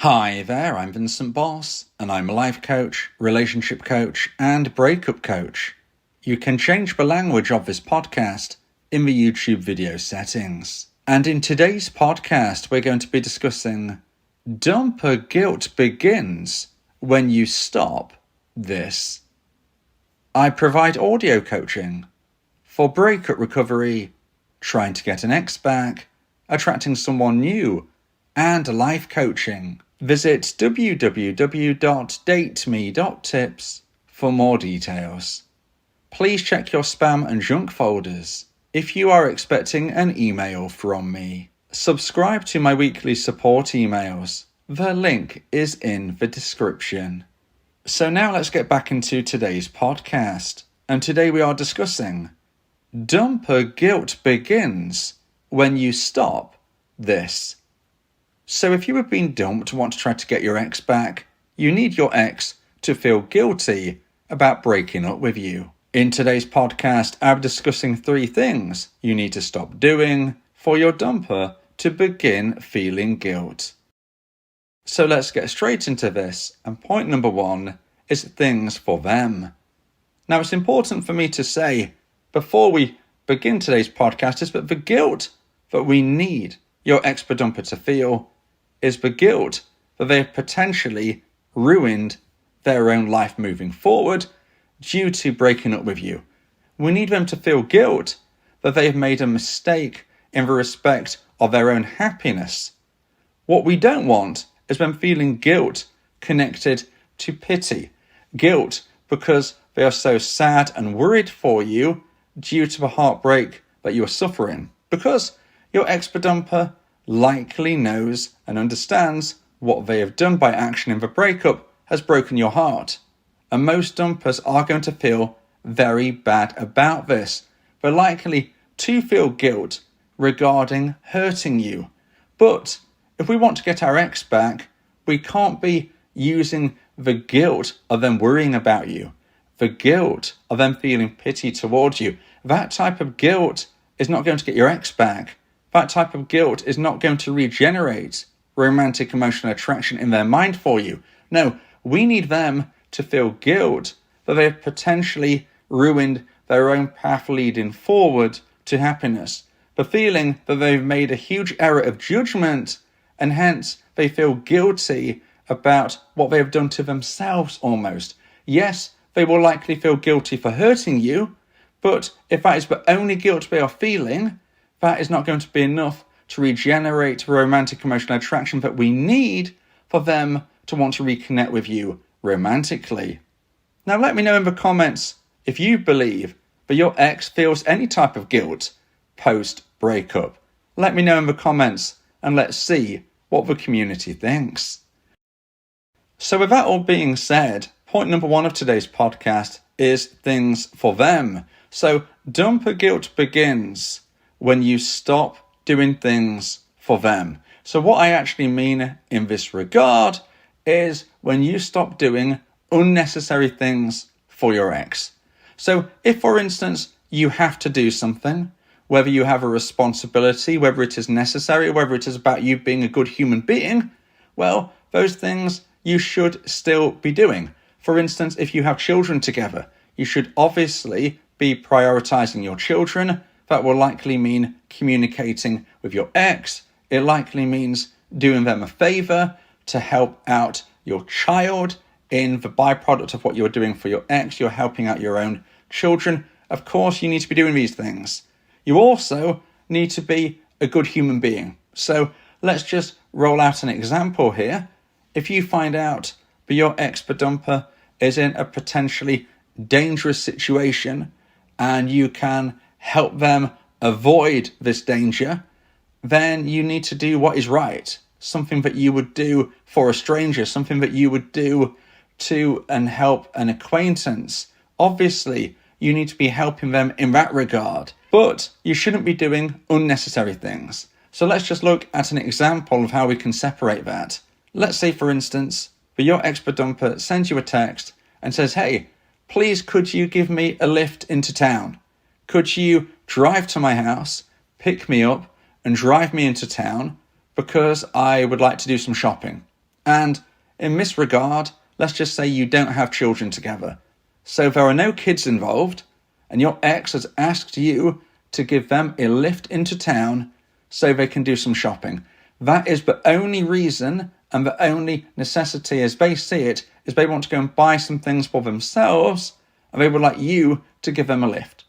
Hi there, I'm Vincent Bos, and I'm a life coach, relationship coach, and breakup coach. You can change the language of this podcast in the YouTube video settings. And in today's podcast, we're going to be discussing dumper guilt begins when you stop this. I provide audio coaching for breakup recovery, trying to get an ex back, attracting someone new, and life coaching. Visit www.dateme.tips for more details. Please check your spam and junk folders if you are expecting an email from me. Subscribe to my weekly support emails. The link is in the description. So now let's get back into today's podcast. And today we are discussing dumper guilt begins when you stop this. So if you have been dumped and want to try to get your ex back, you need your ex to feel guilty about breaking up with you. In today's podcast, I'm discussing 3 things you need to stop doing for your dumper to begin feeling guilt. So let's get straight into this, and point number 1 is things for them. Now it's important for me to say, before we begin today's podcast, is that the guilt that we need your ex-dumper to feel is the guilt that they have potentially ruined their own life moving forward due to breaking up with you. We need them to feel guilt that they have made a mistake in the respect of their own happiness. What we don't want is them feeling guilt connected to pity, guilt because they are so sad and worried for you due to the heartbreak that you are suffering, because your ex-dumper likely knows and understands what they have done by action in the breakup has broken your heart. And most dumpers are going to feel very bad about this. They're likely to feel guilt regarding hurting you. But if we want to get our ex back, we can't be using the guilt of them worrying about you, the guilt of them feeling pity towards you. That type of guilt is not going to get your ex back. That type of guilt is not going to regenerate romantic emotional attraction in their mind for you. No, we need them to feel guilt that they have potentially ruined their own path leading forward to happiness. The feeling that they've made a huge error of judgment, and hence they feel guilty about what they have done to themselves almost. Yes, they will likely feel guilty for hurting you, but if that is the only guilt they are feeling, that is not going to be enough to regenerate the romantic emotional attraction that we need for them to want to reconnect with you romantically. Now let me know in the comments if you believe that your ex feels any type of guilt post-breakup. Let me know in the comments and let's see what the community thinks. So with that all being said, point number 1 of today's podcast is things for them. So dumper guilt begins when you stop doing things for them. So what I actually mean in this regard is when you stop doing unnecessary things for your ex. So if, for instance, you have to do something, whether you have a responsibility, whether it is necessary, whether it is about you being a good human being, well, those things you should still be doing. For instance, if you have children together, you should obviously be prioritizing your children. That will likely mean communicating with your ex. It likely means doing them a favor to help out your child in the byproduct of what you're doing for your ex. You're helping out your own children. Of course, you need to be doing these things. You also need to be a good human being. So let's just roll out an example here. If you find out that your ex-dumper is in a potentially dangerous situation and you can help them avoid this danger, then you need to do what is right. Something that you would do for a stranger, something that you would do to and help an acquaintance. Obviously, you need to be helping them in that regard, but you shouldn't be doing unnecessary things. So let's just look at an example of how we can separate that. Let's say, for instance, that your ex-dumper sends you a text and says, "Hey, please could you give me a lift into town? Could you drive to my house, pick me up and drive me into town because I would like to do some shopping?" And in this regard, let's just say you don't have children together. So there are no kids involved, and your ex has asked you to give them a lift into town so they can do some shopping. That is the only reason and the only necessity as they see it is they want to go and buy some things for themselves and they would like you to give them a lift.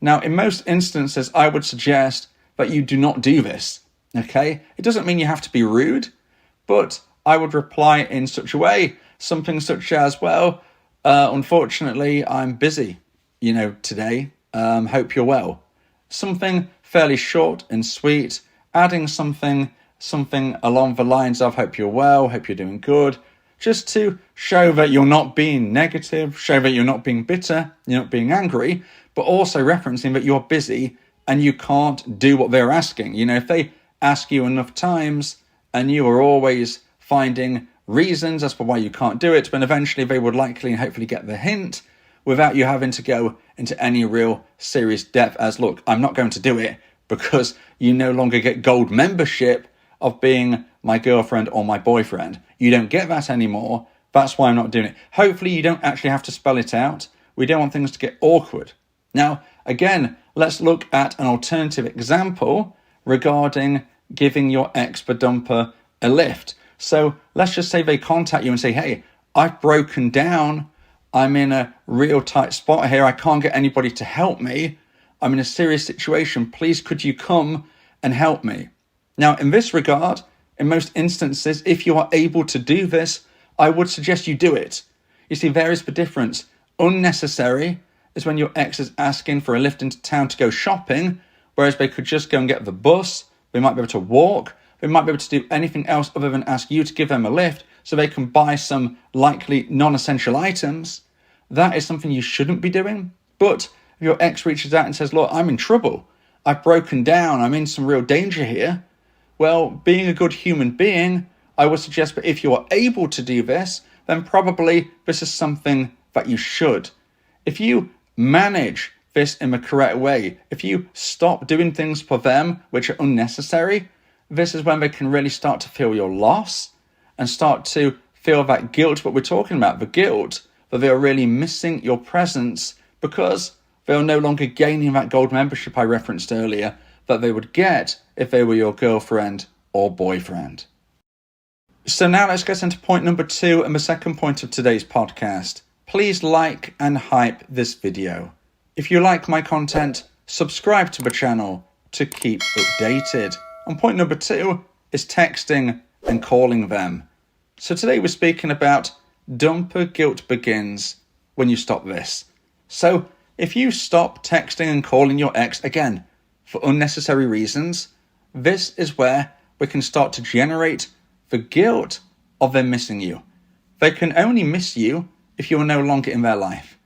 Now, in most instances, I would suggest that you do not do this, okay? It doesn't mean you have to be rude, but I would reply in such a way, something such as, well, unfortunately, I'm busy, today. Hope you're well. Something fairly short and sweet, adding something along the lines of hope you're well, hope you're doing good, just to show that you're not being negative, show that you're not being bitter, you're not being angry, but also referencing that you're busy and you can't do what they're asking. If they ask you enough times and you are always finding reasons as for why you can't do it, then eventually they would likely and hopefully get the hint without you having to go into any real serious depth as, look, I'm not going to do it because you no longer get gold membership of being my girlfriend or my boyfriend. You don't get that anymore. That's why I'm not doing it. Hopefully you don't actually have to spell it out. We don't want things to get awkward. Now, again, let's look at an alternative example regarding giving your ex the dumper a lift. So let's just say they contact you and say, hey, I've broken down. I'm in a real tight spot here. I can't get anybody to help me. I'm in a serious situation. Please, could you come and help me? Now, in this regard, in most instances, if you are able to do this, I would suggest you do it. You see, there is the difference. Unnecessary is when your ex is asking for a lift into town to go shopping, whereas they could just go and get the bus. They might be able to walk. They might be able to do anything else other than ask you to give them a lift so they can buy some likely non-essential items. That is something you shouldn't be doing. But if your ex reaches out and says, look, I'm in trouble. I've broken down. I'm in some real danger here. Well, being a good human being, I would suggest that if you are able to do this, then probably this is something that you should. If you manage this in the correct way, if you stop doing things for them which are unnecessary, this is when they can really start to feel your loss and start to feel that guilt, what we're talking about, the guilt that they are really missing your presence because they are no longer gaining that gold membership I referenced earlier that they would get if they were your girlfriend or boyfriend. So now let's get into point number 2 and the second point of today's podcast. Please like and hype this video. If you like my content, subscribe to the channel to keep updated. And point number 2 is texting and calling them. So today we're speaking about dumper guilt begins when you stop this. So if you stop texting and calling your ex, again, for unnecessary reasons, this is where we can start to generate the guilt of them missing you. They can only miss you if you are no longer in their life.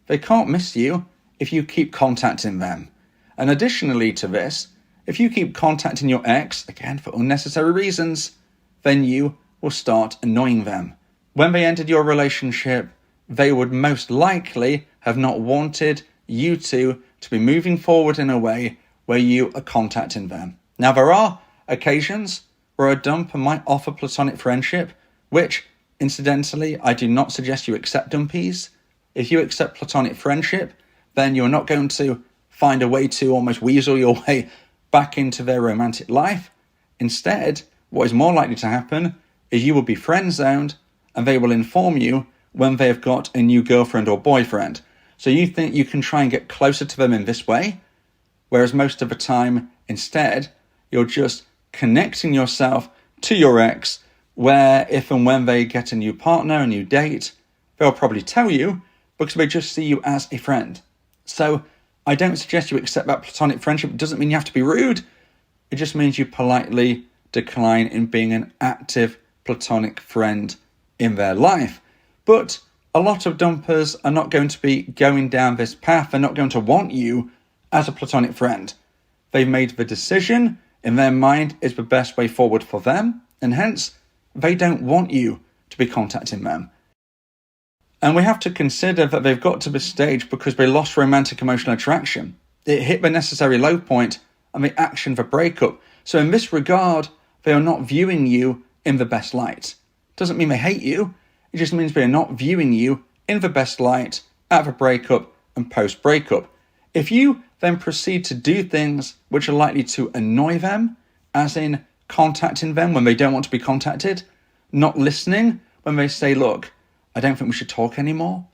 They can't miss you if you keep contacting them. And additionally to this, if you keep contacting your ex, again, for unnecessary reasons, then you will start annoying them. When they ended your relationship, they would most likely have not wanted you to be moving forward in a way where you are contacting them. Now, there are occasions where a dumper might offer platonic friendship, which, incidentally, I do not suggest you accept dumpees. If you accept platonic friendship, then you're not going to find a way to almost weasel your way back into their romantic life. Instead, what is more likely to happen is you will be friend-zoned and they will inform you when they have got a new girlfriend or boyfriend. So you think you can try and get closer to them in this way, whereas most of the time, instead, you're just connecting yourself to your ex, where if and when they get a new partner, a new date, they'll probably tell you because they just see you as a friend. So I don't suggest you accept that platonic friendship. It doesn't mean you have to be rude. It just means you politely decline in being an active platonic friend in their life. But a lot of dumpers are not going to be going down this path. They're not going to want you as a platonic friend. They've made the decision in their mind is the best way forward for them, and hence they don't want you to be contacting them. And we have to consider that they've got to this stage because they lost romantic emotional attraction. It hit the necessary low point and the action for breakup. So in this regard, they are not viewing you in the best light. Doesn't mean they hate you. It just means they're not viewing you in the best light at the breakup and post-breakup. If you then proceed to do things which are likely to annoy them, as in contacting them when they don't want to be contacted, not listening when they say, look, I don't think we should talk anymore.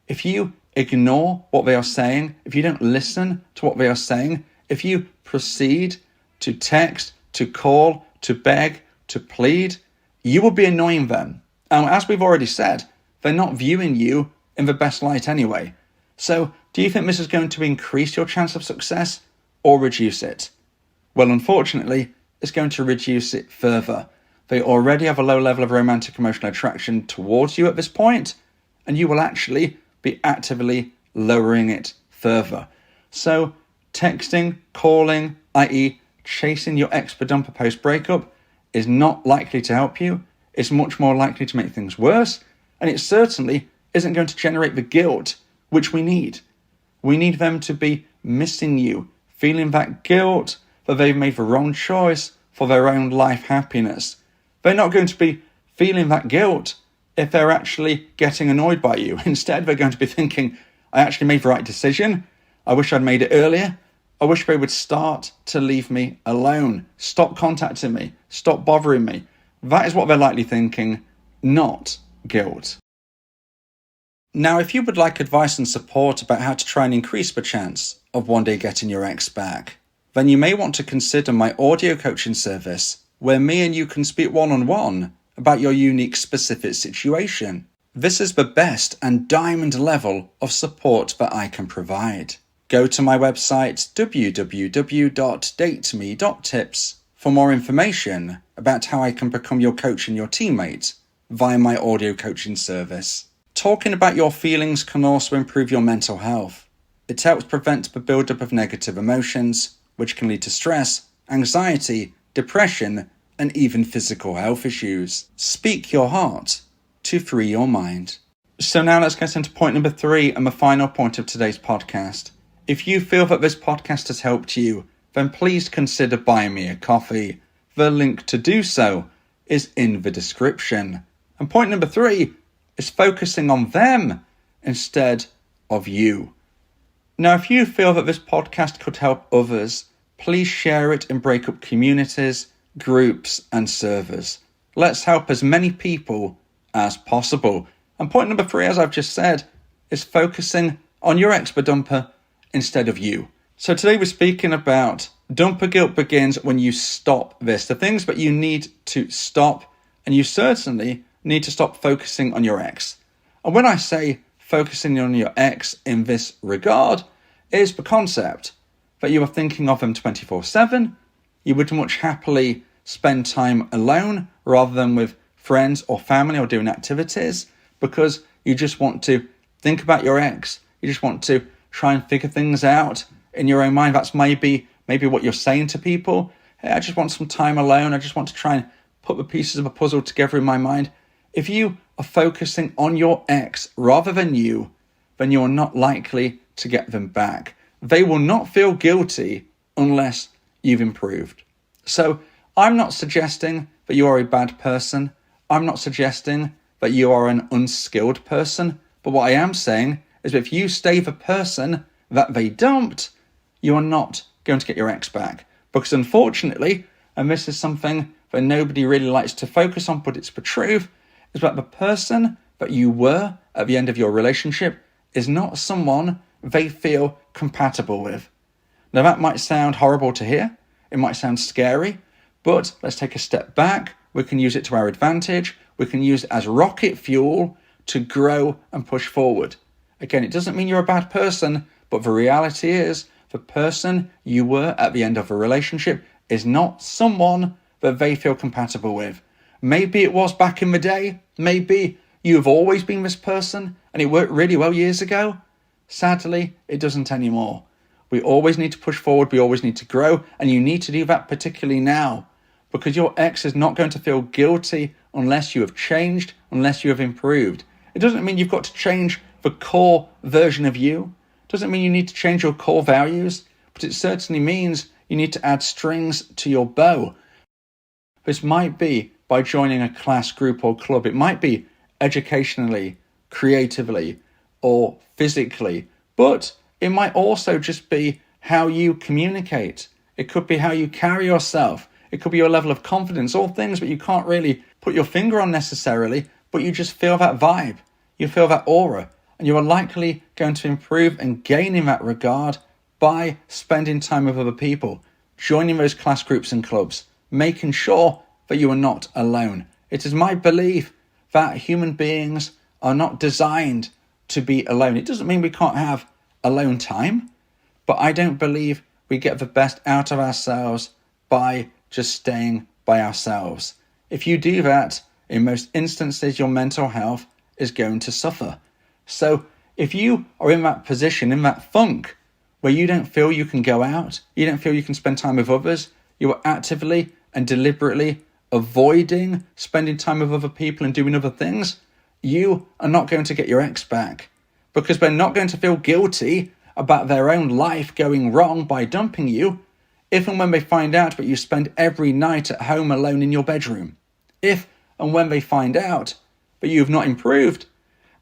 If you ignore what they are saying, if you don't listen to what they are saying, if you proceed to text, to call, to beg, to plead, you will be annoying them. And as we've already said, they're not viewing you in the best light anyway. So do you think this is going to increase your chance of success or reduce it? Well, unfortunately, it's going to reduce it further. They already have a low level of romantic emotional attraction towards you at this point, and you will actually be actively lowering it further. So texting, calling, i.e. chasing your ex for dumper post breakup is not likely to help you. It's much more likely to make things worse, and it certainly isn't going to generate the guilt which we need. We need them to be missing you, feeling that guilt that they've made the wrong choice for their own life happiness. They're not going to be feeling that guilt if they're actually getting annoyed by you. Instead, they're going to be thinking, I actually made the right decision. I wish I'd made it earlier. I wish they would start to leave me alone. Stop contacting me. Stop bothering me. That is what they're likely thinking, not guilt. Now, if you would like advice and support about how to try and increase the chance of one day getting your ex back, then you may want to consider my audio coaching service, where me and you can speak one-on-one about your unique specific situation. This is the best and diamond level of support that I can provide. Go to my website www.dateme.tips for more information about how I can become your coach and your teammate via my audio coaching service. Talking about your feelings can also improve your mental health. It helps prevent the buildup of negative emotions, which can lead to stress, anxiety, depression, and even physical health issues. Speak your heart to free your mind. So now let's get into point number 3 and the final point of today's podcast. If you feel that this podcast has helped you, then please consider buying me a coffee. The link to do so is in the description. And point number 3 is focusing on them instead of you. Now, if you feel that this podcast could help others, please share it in breakup communities, groups, and servers. Let's help as many people as possible. And point number 3, as I've just said, is focusing on your ex-dumper instead of you. So today we're speaking about dumper guilt begins when you stop this. The things that you need to stop, and you certainly need to stop focusing on your ex. And when I say focusing on your ex in this regard, is the concept that you are thinking of them 24/7. You would much happily spend time alone rather than with friends or family or doing activities because you just want to think about your ex. You just want to try and figure things out in your own mind. That's maybe what you're saying to people. Hey, I just want some time alone. I just want to try and put the pieces of a puzzle together in my mind. If you are focusing on your ex rather than you, then you're not likely to get them back. They will not feel guilty unless you've improved. So I'm not suggesting that you are a bad person. I'm not suggesting that you are an unskilled person. But what I am saying is that if you stay the person that they dumped, you are not going to get your ex back. Because unfortunately, and this is something that nobody really likes to focus on, but it's the truth, is that the person that you were at the end of your relationship is not someone they feel compatible with. Now that might sound horrible to hear. It might sound scary, but let's take a step back. We can use it to our advantage. We can use it as rocket fuel to grow and push forward. Again, it doesn't mean you're a bad person, but the reality is the person you were at the end of a relationship is not someone that they feel compatible with. Maybe it was back in the day. Maybe you've always been this person and it worked really well years ago. Sadly, it doesn't anymore. We always need to push forward. We always need to grow. And you need to do that particularly now because your ex is not going to feel guilty unless you have changed, unless you have improved. It doesn't mean you've got to change the core version of you. It doesn't mean you need to change your core values, but it certainly means you need to add strings to your bow. This might be by by joining a class, group or club. It might be educationally, creatively, or physically, but it might also just be how you communicate. It could be how you carry yourself. It could be your level of confidence, all things that you can't really put your finger on necessarily, but you just feel that vibe. You feel that aura, and you are likely going to improve and gain in that regard by spending time with other people, joining those class, groups and clubs, making sure that you are not alone. It is my belief that human beings are not designed to be alone. It doesn't mean we can't have alone time, but I don't believe we get the best out of ourselves by just staying by ourselves. If you do that, in most instances, your mental health is going to suffer. So if you are in that position, in that funk, where you don't feel you can go out, you don't feel you can spend time with others, you are actively and deliberately avoiding spending time with other people and doing other things, you are not going to get your ex back, because they're not going to feel guilty about their own life going wrong by dumping you if and when they find out that you spend every night at home alone in your bedroom. If and when they find out that you've not improved,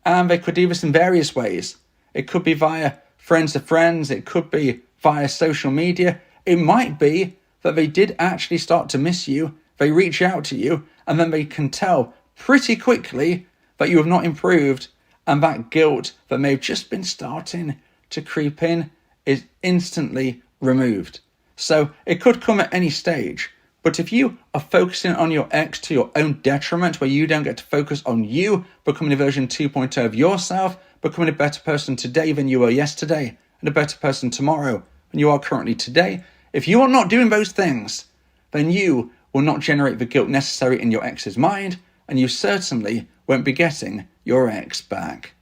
and they could do this in various ways. It could be via friends of friends, it could be via social media. It might be that they did actually start to miss you, they reach out to you, and then they can tell pretty quickly that you have not improved, and that guilt that may have just been starting to creep in is instantly removed. So it could come at any stage, but if you are focusing on your ex to your own detriment, where you don't get to focus on you becoming a version 2.0 of yourself, becoming a better person today than you were yesterday, and a better person tomorrow than you are currently today, if you are not doing those things, then you will not generate the guilt necessary in your ex's mind, and you certainly won't be getting your ex back.